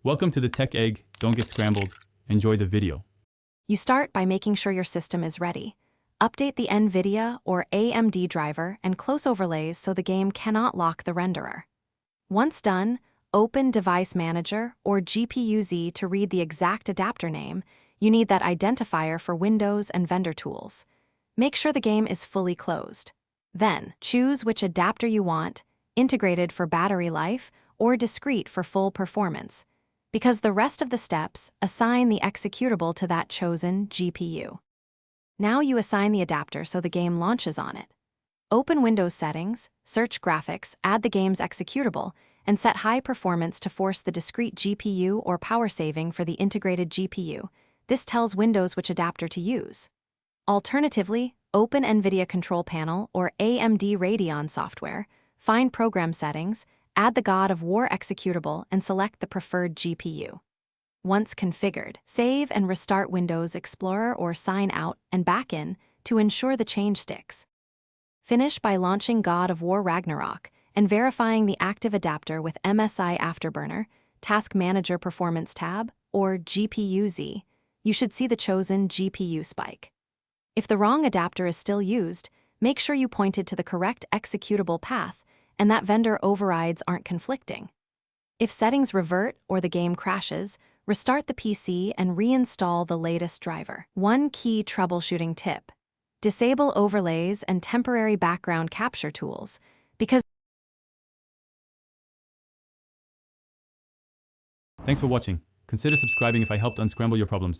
Welcome to the Tech Egg. Don't get scrambled. Enjoy the video. You start by making sure your system is ready. Update the NVIDIA or AMD driver and close overlays so the game cannot lock the renderer. Once done, open Device Manager or GPU-Z to read the exact adapter name. You need that identifier for Windows and vendor tools. Make sure the game is fully closed. Then, choose which adapter you want, integrated for battery life or discrete for full performance. Because the rest of the steps, assign the executable to that chosen GPU. Now you assign the adapter so the game launches on it. Open Windows Settings, search Graphics, add the game's executable, and set high performance to force the discrete GPU or power saving for the integrated GPU. This tells Windows which adapter to use. Alternatively, open NVIDIA Control Panel or AMD Radeon software, find Program Settings, add the God of War executable, and select the preferred GPU. Once configured, save and restart Windows Explorer or sign out and back in to ensure the change sticks. Finish by launching God of War Ragnarok and verifying the active adapter with MSI Afterburner, Task Manager Performance tab, or GPU-Z. You should see the chosen GPU spike. If the wrong adapter is still used, make sure you pointed to the correct executable path and that vendor overrides aren't conflicting. If settings revert or the game crashes, restart the PC and reinstall the latest driver. One key troubleshooting tip: disable overlays and temporary background capture tools, because Thanks for watching. Consider subscribing if I helped unscramble your problems.